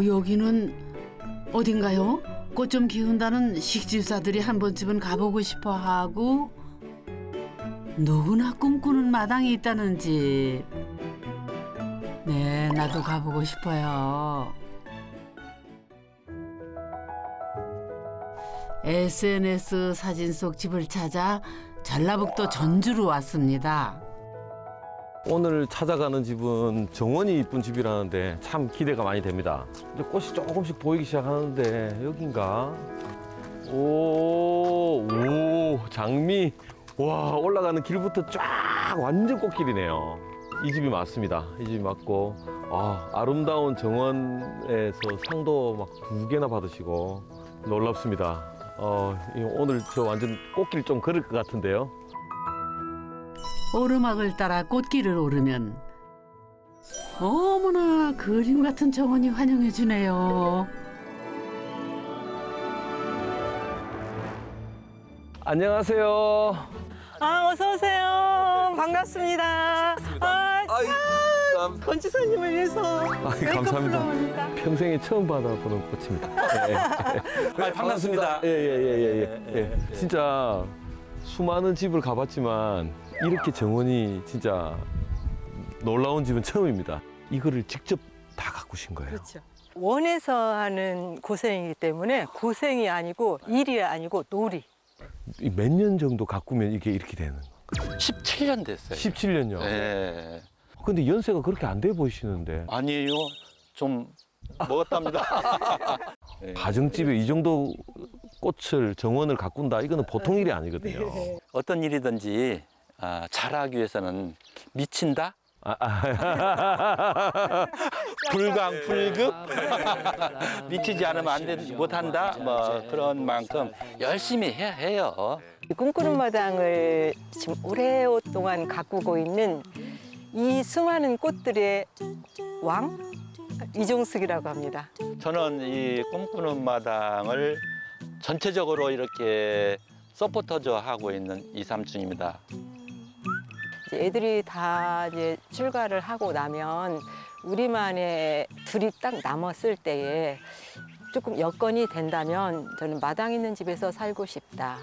여기는 어딘가요? 꽃 좀 키운다는 식집사들이 한 번쯤은 가보고 싶어 하고 누구나 꿈꾸는 마당이 있다는 집. 네, 나도 가보고 싶어요. SNS 사진 속 집을 찾아 전라북도 전주로 왔습니다. 오늘 찾아가는 집은 정원이 이쁜 집이라는데 참 기대가 많이 됩니다. 이제 꽃이 조금씩 보이기 시작하는데 여긴가? 오, 장미. 와, 올라가는 길부터 쫙 완전 꽃길이네요. 이 집이 맞습니다. 이 집이 맞고 아름다운 정원에서 상도 막 2개나 받으시고 놀랍습니다. 오늘 저 완전 꽃길 좀 걸을 것 같은데요. 오르막을 따라 꽃길을 오르면 어머나 그림 같은 정원이 환영해 주네요. 안녕하세요. 어서 오세요. 반갑습니다. 건지사님을 위해서 감사합니다. 평생에 처음 받아보는 꽃입니다. 네. 반갑습니다. 예. 진짜 수많은 집을 가봤지만 이렇게 정원이 진짜 놀라운 집은 처음입니다. 이거를 직접 다 가꾸신 거예요. 그렇죠. 원해서 하는 고생이기 때문에 고생이 아니고 일이 아니고 놀이. 몇 년 정도 가꾸면 이게 이렇게 되는 거예요? 17년 됐어요. 17년요? 네. 근데 연세가 그렇게 안 돼 보이시는데. 아니에요. 좀 먹었답니다. 네. 가정집에 이 정도 꽃을, 정원을 가꾼다, 이거는 보통 일이 아니거든요. 어떤 일이든지 잘하기 위해서는 미친다? 불강불급? 미치지 않으면 안 돼, 못한다? 뭐 그런 만큼 열심히 해야 해요. 꿈꾸는 마당을 지금 오랫동안 가꾸고 있는 이 수많은 꽃들의 왕? 이종숙이라고 합니다. 저는 이 꿈꾸는 마당을 전체적으로 이렇게 서포터져 하고 있는 이삼촌입니다. 이제 애들이 다 이제 출가를 하고 나면 우리만의 둘이 딱 남았을 때에 조금 여건이 된다면 저는 마당 있는 집에서 살고 싶다.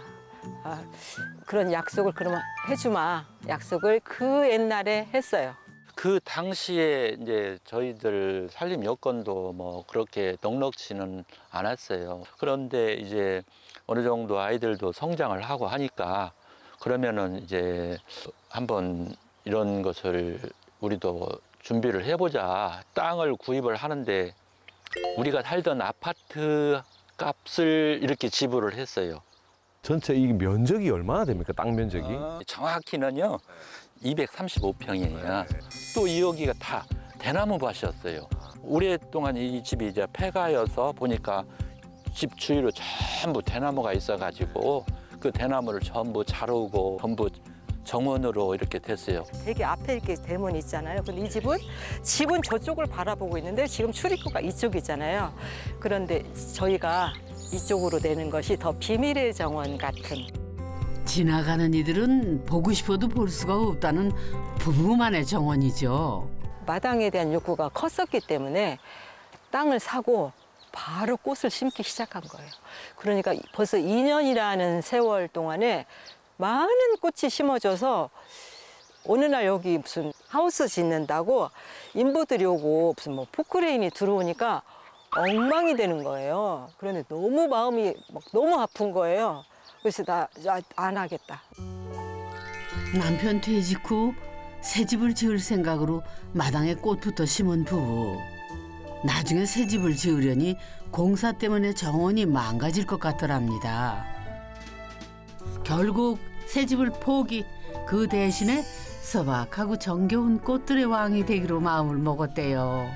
그런 약속을 그러면 해주마. 약속을 그 옛날에 했어요. 그 당시에 이제 저희들 살림 여건도 뭐 그렇게 넉넉지는 않았어요. 그런데 이제 어느 정도 아이들도 성장을 하고 하니까 그러면은 이제 한번 이런 것을 우리도 준비를 해보자. 땅을 구입을 하는데 우리가 살던 아파트 값을 이렇게 지불을 했어요. 전체 이 면적이 얼마나 됩니까? 땅 면적이? 정확히는요 235평이에요. 또 여기가 다 대나무 밭이었어요. 오랫동안 이 집이 이제 폐가여서 보니까 집 주위로 전부 대나무가 있어가지고 그 대나무를 전부 자르고 전부 정원으로 이렇게 됐어요. 되게 앞에 이렇게 대문이 있잖아요. 근데 이 집은 저쪽을 바라보고 있는데 지금 출입구가 이쪽이잖아요. 그런데 저희가 이쪽으로 내는 것이 더 비밀의 정원 같은. 지나가는 이들은 보고 싶어도 볼 수가 없다는 부부만의 정원이죠. 마당에 대한 욕구가 컸었기 때문에 땅을 사고 바로 꽃을 심기 시작한 거예요. 그러니까 벌써 2년이라는 세월 동안에 많은 꽃이 심어져서 어느 날 여기 무슨 하우스 짓는다고 인부들이 오고 무슨 뭐 포크레인이 들어오니까 엉망이 되는 거예요. 그런데 너무 마음이 막 너무 아픈 거예요. 그래서 나 안 하겠다. 남편 퇴직 후 새 집을 지을 생각으로 마당에 꽃부터 심은 부부. 나중에 새 집을 지으려니 공사 때문에 정원이 망가질 것 같더랍니다. 결국 새 집을 포기, 그 대신에 소박하고 정겨운 꽃들의 왕이 되기로 마음을 먹었대요.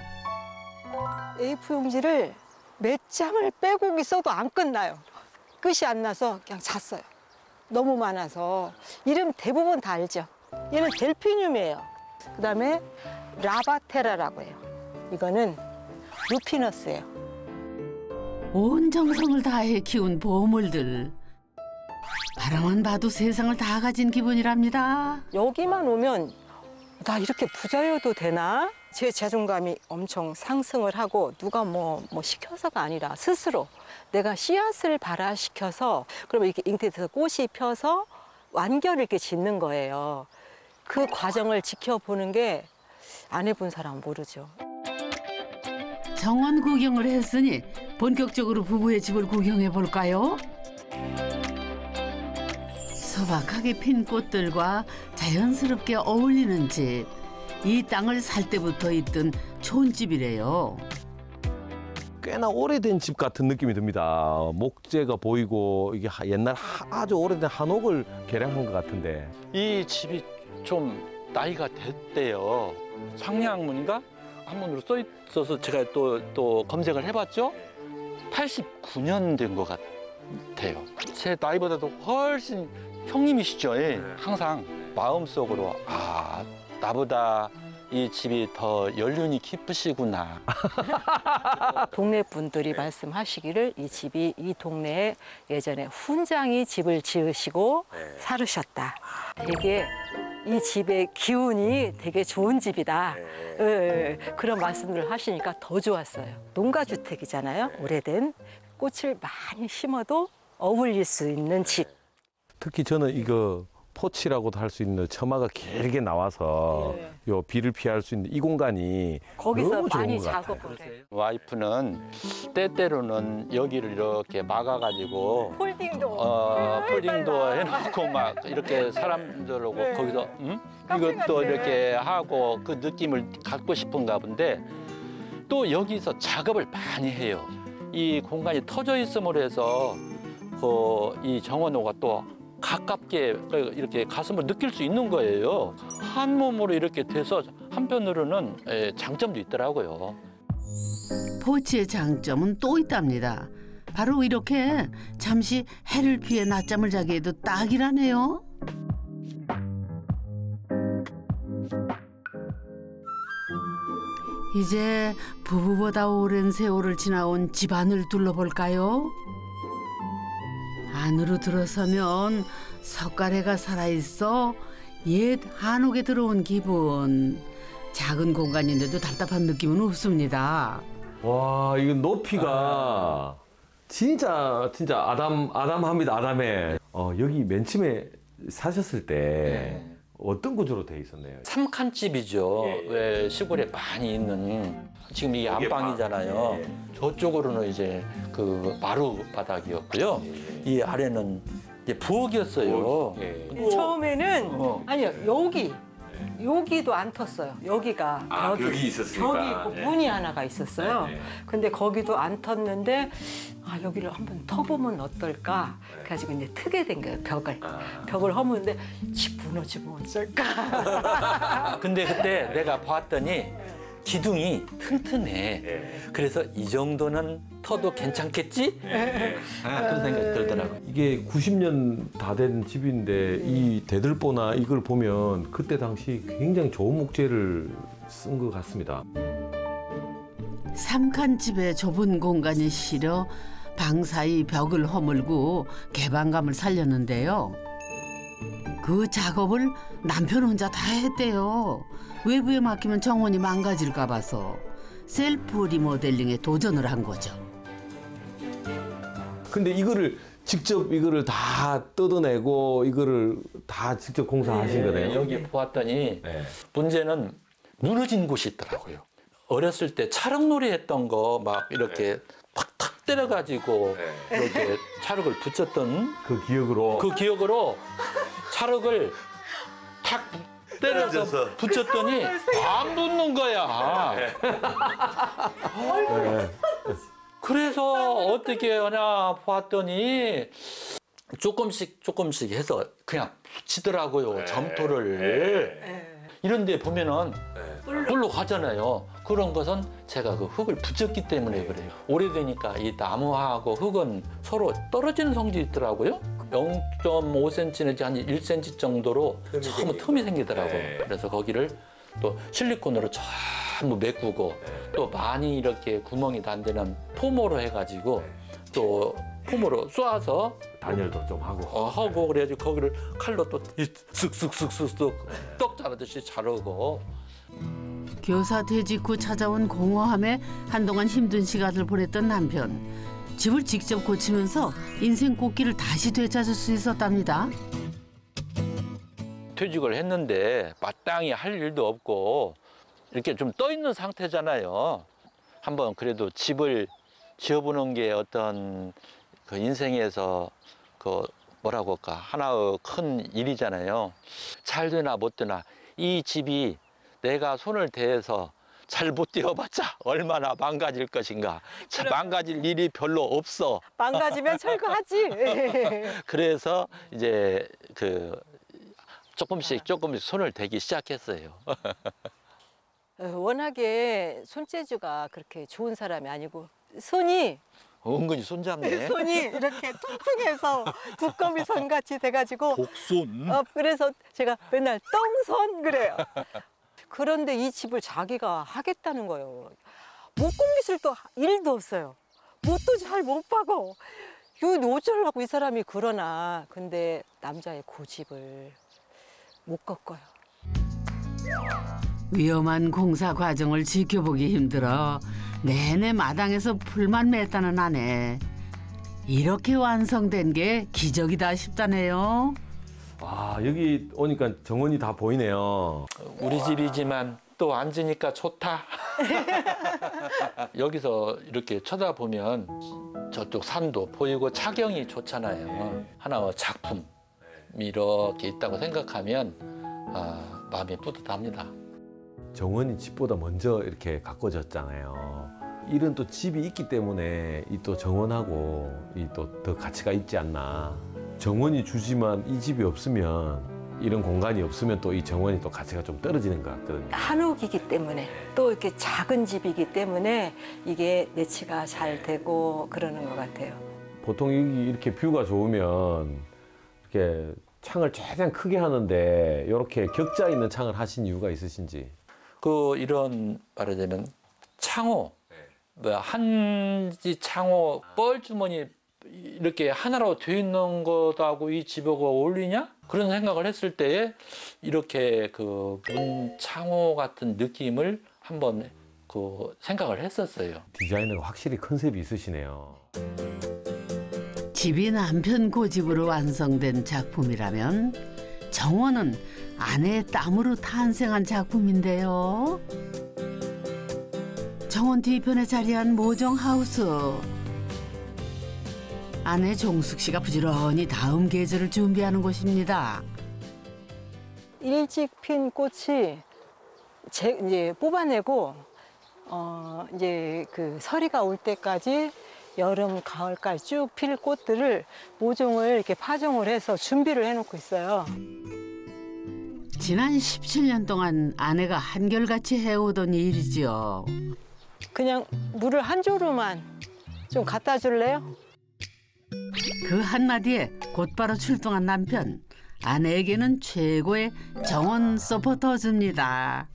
A4 용지를 몇 장을 빼곡히 써도 안 끝나요. 끝이 안 나서 그냥 잤어요. 너무 많아서. 이름 대부분 다 알죠? 얘는 델피늄이에요. 그다음에 라바테라라고 해요. 이거는 루피너스예요. 온 정성을 다해 키운 보물들. 바라만 봐도 세상을 다 가진 기분이랍니다. 여기만 오면 나 이렇게 부자여도 되나? 제 자존감이 엄청 상승을 하고 누가 뭐 시켜서가 아니라 스스로 내가 씨앗을 발화시켜서 그러면 이렇게 잉태돼서 꽃이 펴서 완결을 이렇게 짓는 거예요. 그 과정을 지켜보는 게 안 해본 사람은 모르죠. 정원 구경을 했으니 본격적으로 부부의 집을 구경해 볼까요? 소박하게 핀 꽃들과 자연스럽게 어울리는 집. 이 땅을 살 때부터 있던 촌집이래요. 꽤나 오래된 집 같은 느낌이 듭니다. 목재가 보이고 이게 옛날 아주 오래된 한옥을 개량한 것 같은데. 이 집이 좀 나이가 됐대요. 상량문인가? 한문으로 써 있어서 제가 또 검색을 해봤죠. 89년 된 것 같아요. 제 나이보다도 훨씬 형님이시죠. 예. 항상 마음속으로 나보다 이 집이 더 연륜이 깊으시구나. 동네 분들이 말씀하시기를 이 동네에 예전에 훈장이 집을 지으시고 살으셨다. 되게 이 집의 기운이 되게 좋은 집이다. 그런 말씀들을 하시니까 더 좋았어요. 농가주택이잖아요. 오래된 꽃을 많이 심어도 어울릴 수 있는 집. 특히 저는 이거 포치라고도 할 수 있는 처마가 길게 나와서 요 비를 피할 수 있는 이 공간이 거기서 너무 좋은 많이 것 같아요. 작업을 해. 와이프는 때때로는 여기를 이렇게 막아가지고 폴딩도 해놓고 막 이렇게 사람들하고 거기서 이것도 이렇게 하고 그 느낌을 갖고 싶은가 본데 또 여기서 작업을 많이 해요. 이 공간이 터져 있음으로 해서 이 정원호가 또 가깝게 이렇게 가슴을 느낄 수 있는 거예요. 한 몸으로 이렇게 돼서 한편으로는 장점도 있더라고요. 포치의 장점은 또 있답니다. 바로 이렇게 잠시 해를 피해 낮잠을 자기에도 딱이라네요. 이제 부부보다 오랜 세월을 지나온 집안을 둘러볼까요? 안으로 들어서면 석가래가 살아있어 옛 한옥에 들어온 기분. 작은 공간인데도 답답한 느낌은 없습니다. 와, 이거 높이가 진짜 아담합니다. 아담해. 여기 맨 처음에 사셨을 때 어떤 구조로 돼 있었나요? 삼칸집이죠. 왜 시골에 많이 있는 지금 이게 안방이잖아요. 저쪽으로는 이제 그 마루 바닥이었고요. 이 아래는 이제 부엌이었어요. 처음에는 아니요 여기도 안 텄어요. 여기가 벽이 있었으니까. 벽이 있고 문이 하나가 있었어요. 근데 거기도 안 텄는데 여기를 한번 터보면 어떨까? 그래가지고 이제 트게 된 거예요. 벽을 허무는데 집 무너지면 어쩔까? 근데 그때 내가 봤더니 기둥이 튼튼해. 그래서 이 정도는 터도 괜찮겠지? 그런 생각이 들더라고요. 이게 90년 다 된 집인데 이 대들보나 이걸 보면 그때 당시 굉장히 좋은 목재를 쓴 것 같습니다. 삼칸집의 좁은 공간에 실어 방 사이 벽을 허물고 개방감을 살렸는데요. 그 작업을 남편 혼자 다 했대요. 외부에 맡기면 정원이 망가질까 봐서 셀프 리모델링에 도전을 한 거죠. 근데 이거를 직접 다 뜯어내고 이거를 다 직접 공사하신 거네요. 여기 보았더니 문제는 무너진 곳이 있더라고요. 어렸을 때 차력놀이 했던 거 막 이렇게 탁탁 때려가지고 이렇게 차력을 붙였던 그 기억으로 차력을 탁 때려서 붙였더니 안 붙는 거야. 그래서 어떻게 하냐 봤더니 조금씩 해서 그냥 붙이더라고요. 점토를. 이런 데 보면은 뿔로 가잖아요. 그런 것은 제가 그 흙을 붙였기 때문에 그래요. 오래되니까 이 나무하고 흙은 서로 떨어지는 성질이 있더라고요. 0.5cm 내지 한 1cm 정도로 전부 틈이 생기더라고요. 그래서 거기를 또 실리콘으로 전부 메꾸고 또 많이 이렇게 구멍이 단 데는 포모로 해가지고 또 품으로 쏘아서 단열도 좀 하고. 하고 그래가지고 거기를 칼로 또 쓱쓱쓱쓱쓱 떡 자르듯이 자르고. 교사 퇴직 후 찾아온 공허함에 한동안 힘든 시간을 보냈던 남편. 집을 직접 고치면서 인생 꽃길을 다시 되찾을 수 있었답니다. 퇴직을 했는데 마땅히 할 일도 없고 이렇게 좀 떠 있는 상태잖아요. 한번 그래도 집을 지어보는 게 어떤 그 인생에서 그 뭐라고 할까 하나의 큰 일이잖아요. 잘 되나 못 되나 이 집이 내가 손을 대서 잘 못 되어봤자 얼마나 망가질 것인가. 망가질 일이 별로 없어. 망가지면 철거하지. 그래서 이제 그 조금씩 손을 대기 시작했어요. 워낙에 손재주가 그렇게 좋은 사람이 아니고 손이 은근히 손잡네. 손이 이렇게 퉁퉁해서 두꺼비 손같이 돼가지고 복손. 그래서 제가 맨날 똥손 그래요. 그런데 이 집을 자기가 하겠다는 거예요. 목공기술도 일도 없어요. 못도 잘 못 박어. 이거 어쩌려고 이 사람이 그러나. 근데 남자의 고집을 못 꺾어요. 위험한 공사 과정을 지켜보기 힘들어 내내 마당에서 풀만 맸다는 아내. 이렇게 완성된 게 기적이다 싶다네요. 아, 여기 오니까 정원이 다 보이네요. 우리 집이지만 또 앉으니까 좋다. 여기서 이렇게 쳐다보면 저쪽 산도 보이고 차경이 좋잖아요. 하나의 작품이 이렇게 있다고 생각하면 마음이 뿌듯합니다. 정원이 집보다 먼저 이렇게 가꿔졌잖아요. 이런 또 집이 있기 때문에 이 또 정원하고 이 또 더 가치가 있지 않나. 정원이 주지만 이 집이 없으면, 이런 공간이 없으면 또 이 정원이 또 가치가 좀 떨어지는 것 같거든요. 한옥이기 때문에 또 이렇게 작은 집이기 때문에 이게 내치가 잘 되고 그러는 것 같아요. 보통 여기 이렇게 뷰가 좋으면 이렇게 창을 최대한 크게 하는데 이렇게 격자 있는 창을 하신 이유가 있으신지? 이런 말하자면 창호, 한지 창호 뻘주머니 이렇게 하나로 되어 있는 것하고 이 집하고 어울리냐? 그런 생각을 했을 때에 이렇게 그 문창호 같은 느낌을 한번 생각을 했었어요. 디자이너가 확실히 컨셉이 있으시네요. 집이 남편 고집으로 완성된 작품이라면 정원은 아내의 땀으로 탄생한 작품인데요. 정원 뒤편에 자리한 모정하우스. 아내 종숙 씨가 부지런히 다음 계절을 준비하는 곳입니다. 일찍 핀 꽃이 이제 뽑아내고 이제 그 서리가 올 때까지 여름, 가을까지 쭉 필 꽃들을 모종을 이렇게 파종을 해서 준비를 해놓고 있어요. 지난 17년 동안 아내가 한결같이 해오던 일이지요. 그냥 물을 한 조루만 좀 갖다 줄래요? 그 한마디에 곧바로 출동한 남편. 아내에게는 최고의 정원 서포터즈입니다.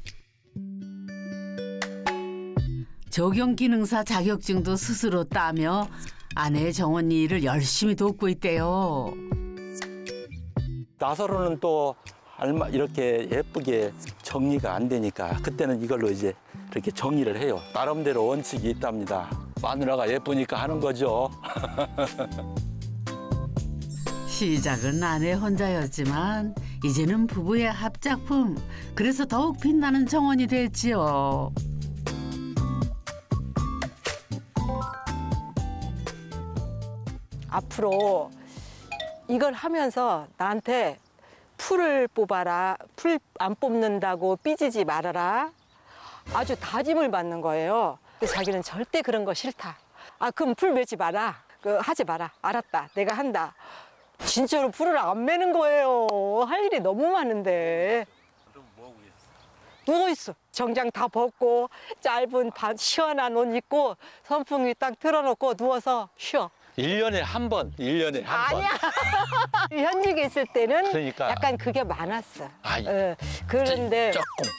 적용기능사 자격증도 스스로 따며 아내의 정원 일을 열심히 돕고 있대요. 나서로는 또 이렇게 예쁘게 정리가 안 되니까 그때는 이걸로 이제 이렇게 정리를 해요. 나름대로 원칙이 있답니다. 마누라가 예쁘니까 하는 거죠. 시작은 아내 혼자였지만 이제는 부부의 합작품. 그래서 더욱 빛나는 정원이 됐지요. 앞으로 이걸 하면서 나한테 풀을 뽑아라. 풀 안 뽑는다고 삐지지 말아라. 아주 다짐을 받는 거예요. 근데 자기는 절대 그런 거 싫다. 그럼 풀 매지 마라. 하지 마라. 알았다. 내가 한다. 진짜로 풀을 안 매는 거예요. 할 일이 너무 많은데. 그럼 뭐 하고 있어? 누워있어. 정장 다 벗고 짧은 시원한 옷 입고 선풍기 딱 틀어놓고 누워서 쉬어. 1년에 한 번, 1년에 한 번. 아니야. 현직에 있을 때는 그러니까. 약간 그게 많았어. 아이, 그런데 조금.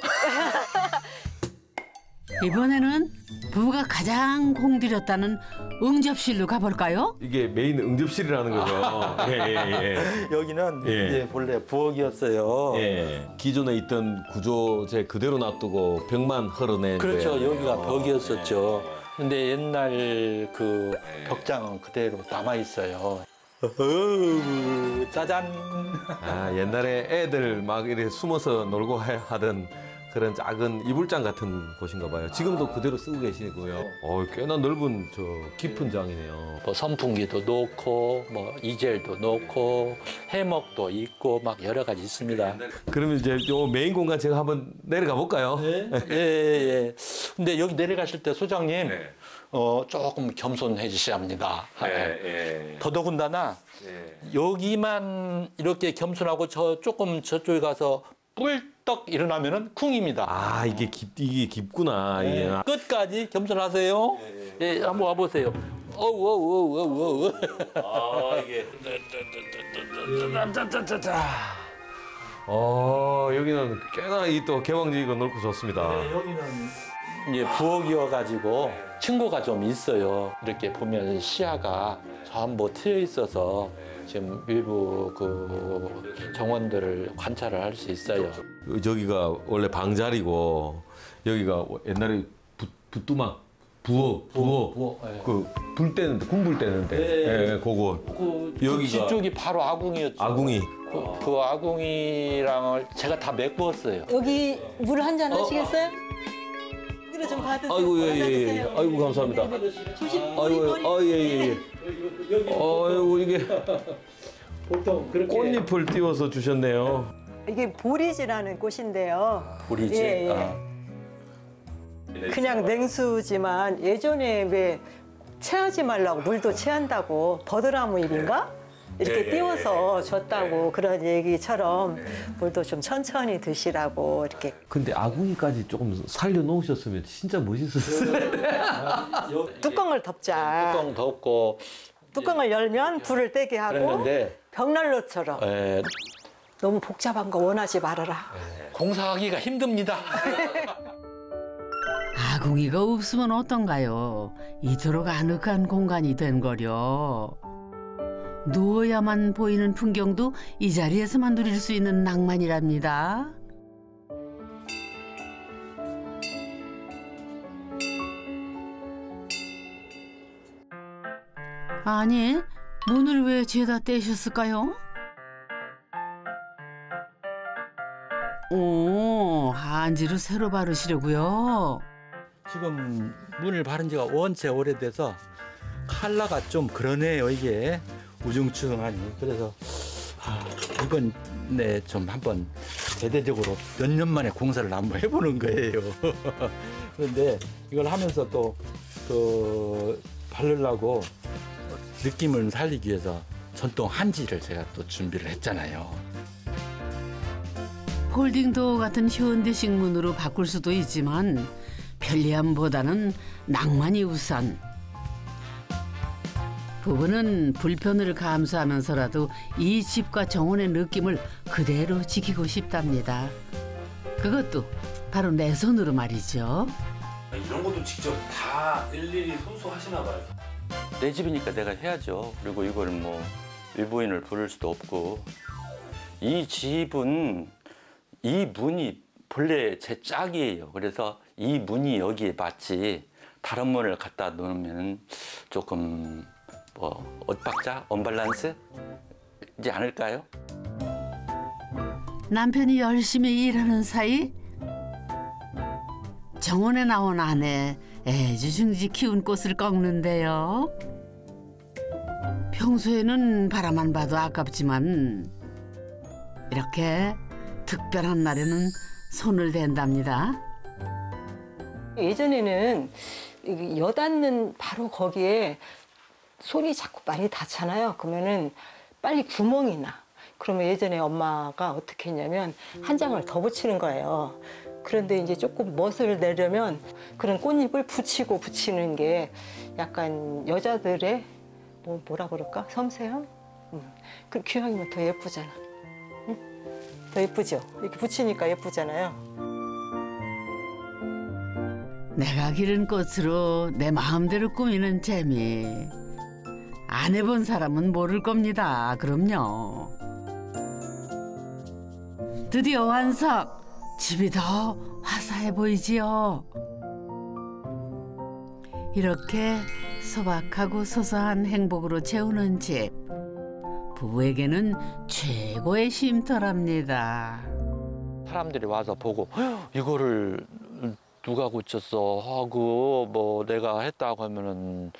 이번에는 부부가 가장 공들였다는 응접실로 가볼까요? 이게 메인 응접실이라는 거죠. 예. 여기는 예. 이제 본래 부엌이었어요. 예. 기존에 있던 구조제 그대로 놔두고 벽만 헐어낸 그렇죠. 거예요. 여기가 벽이었었죠. 근데 옛날 그 벽장은 그대로 남아 있어요. 짜잔. 아, 옛날에 애들 막 이렇게 숨어서 놀고 하던 그런 작은 이불장 같은 곳인가 봐요. 지금도 그대로 쓰고 계시고요. 꽤나 넓은 저 깊은 장이네요. 뭐 선풍기도 놓고 뭐 이젤도 놓고 해먹도 있고 막 여러 가지 있습니다. 그러면 이제 요 메인 공간 제가 한번 내려가 볼까요? 네. 예. 근데 여기 내려가실 때 소장님 조금 겸손해 주셔야 합니다. 더더군다나 여기만 이렇게 겸손하고 저 조금 저쪽에 가서 뿔떡 일어나면은 쿵입니다. 아, 이게 깊구나. 이게. 끝까지 겸손하세요. 예, 한번 와보세요. 어우. 아, 이게. 여기는 꽤나 이 또 개방적이고 넓고 좋습니다. 여기는 이제 부엌이어가지고 층고가 좀 있어요. 이렇게 보면 시야가 전부 트여 있어서 지금 일부 그 정원들을 관찰을 할 수 있어요. 저기가 원래 방자리고 여기가 옛날에 부뚜막 부엌 예. 그 불 때는데 군불 때는데 예. 그거 그 여기가- 뒤쪽이 바로 아궁이였죠. 아궁이. 그 아궁이랑을 제가 다 메꾸었어요. 여기 물 한 잔 하시겠어요? 여기로 좀 받으세요. 아이고 예. 받아주세요. 아이고 감사합니다. 조심. 아이고 예. 아이고 이게 보통 그렇게 꽃잎을 띄워서 주셨네요. 이게 보리지라는 꽃인데요. 보리지. 예. 아. 그냥 냉수지만 예전에 왜 체하지 말라고 물도 체한다고 버드나무잎인가? 이렇게 띄워서 줬다고 그런 얘기처럼 물도 좀 천천히 드시라고 이렇게. 근데 아궁이까지 조금 살려놓으셨으면 진짜 멋있었어요. 뚜껑을 덮자. 뚜껑 덮고 뚜껑을 열면 불을 떼게 하고 그랬는데 벽난로처럼. 예, 너무 복잡한 거 원하지 말아라. 공사하기가 힘듭니다. 아궁이가 없으면 어떤가요? 이토록 아늑한 공간이 된 거려. 누워야만 보이는 풍경도 이 자리에서만 누릴 수 있는 낭만이랍니다. 아니, 문을 왜 죄다 떼셨을까요? 오, 한지를 새로 바르시려고요. 지금 문을 바른 지가 원체 오래돼서 컬러가 좀 그러네요. 이게 우중충하니. 그래서 이건 좀 한번 대대적으로 몇 년 만에 공사를 한번 해보는 거예요. 그런데 이걸 하면서 또 바르려고 느낌을 살리기 위해서 전통 한지를 제가 또 준비를 했잖아요. 폴딩도어 같은 현대식 문으로 바꿀 수도 있지만 편리함보다는 낭만이 우선. 부부는 불편을 감수하면서라도 이 집과 정원의 느낌을 그대로 지키고 싶답니다. 그것도 바로 내 손으로 말이죠. 이런 것도 직접 다 일일이 손수 하시나 봐요. 내 집이니까 내가 해야죠. 그리고 이걸 뭐 일부인을 부를 수도 없고. 이 집은 이 문이 본래 제 짝이에요. 그래서 이 문이 여기에 맞지 다른 문을 갖다 놓으면 조금 뭐 엇박자, 언밸런스 이지 않을까요? 남편이 열심히 일하는 사이 정원에 나온 아내 애지중지 키운 꽃을 꺾는데요. 평소에는 바라만 봐도 아깝지만 이렇게 특별한 날에는 손을 댄답니다. 예전에는 여닫는 바로 거기에 손이 자꾸 많이 닿잖아요. 그러면은 빨리 구멍이 나. 그러면 예전에 엄마가 어떻게 했냐면 한 장을 더 붙이는 거예요. 그런데 이제 조금 멋을 내려면 그런 꽃잎을 붙이는 게 약간 여자들의 뭐라 그럴까? 섬세함? 그 귀향이면 더 예쁘잖아. 응? 더 예쁘죠? 이렇게 붙이니까 예쁘잖아요. 내가 기른 꽃으로 내 마음대로 꾸미는 재미. 안 해본 사람은 모를 겁니다. 그럼요. 드디어 완성! 집이 더 화사해 보이지요. 이렇게 소박하고 소소한 행복으로 채우는 집. 부부에게는 최고의 쉼터랍니다. 사람들이 와서 보고 이거를 누가 고쳤어 하고 뭐 내가 했다고 하면은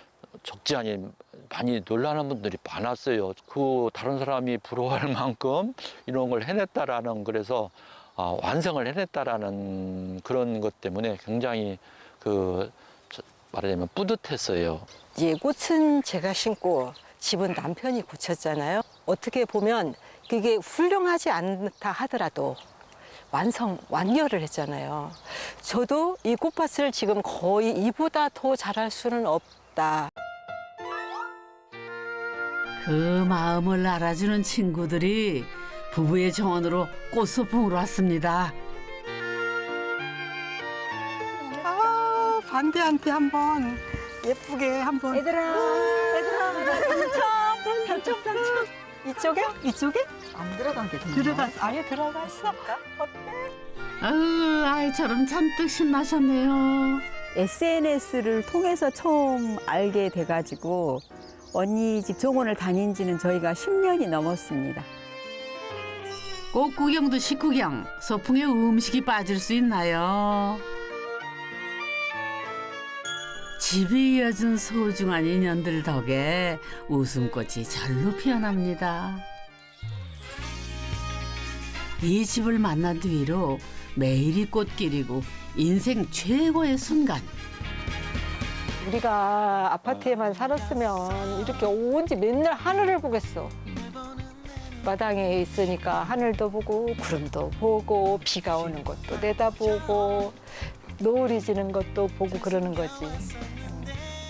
적지 않이 많이 놀라는 분들이 많았어요. 그 다른 사람이 부러워할 만큼 이런 걸 해냈다라는 그래서 완성을 해냈다라는 그런 것 때문에 굉장히 말하자면 뿌듯했어요. 이 꽃은 제가 심고 집은 남편이 고쳤잖아요. 어떻게 보면 그게 훌륭하지 않다 하더라도 완결을 했잖아요. 저도 이 꽃밭을 지금 거의 이보다 더 잘할 수는 없다. 그 마음을 알아주는 친구들이 부부의 정원으로 꽃소풍으로 왔습니다. 반대한테 한번 예쁘게 한번. 얘들아, 당첨. 이쪽에? 안 들어가게 돼. 들어갔어. 아니, 들어갔어. 아유, 아이처럼 잔뜩 신나셨네요. SNS를 통해서 처음 알게 돼가지고 언니 집 정원을 다닌 지는 저희가 10년이 넘었습니다. 꽃 구경도 식구경, 소풍에 음식이 빠질 수 있나요? 집이 이어준 소중한 인연들 덕에 웃음꽃이 절로 피어납니다. 이 집을 만난 뒤로 매일이 꽃길이고 인생 최고의 순간. 우리가 아파트에만 살았으면 이렇게 온지 맨날 하늘을 보겠어. 마당에 있으니까 하늘도 보고 구름도 보고 비가 오는 것도 내다보고 노을이 지는 것도 보고 그러는 거지.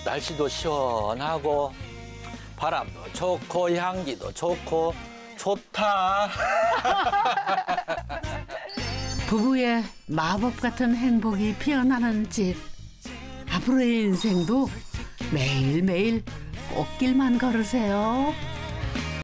날씨도 시원하고 바람도 좋고 향기도 좋고 좋다. 부부의 마법 같은 행복이 피어나는 집. 앞으로의 인생도 매일매일 꽃길만 걸으세요.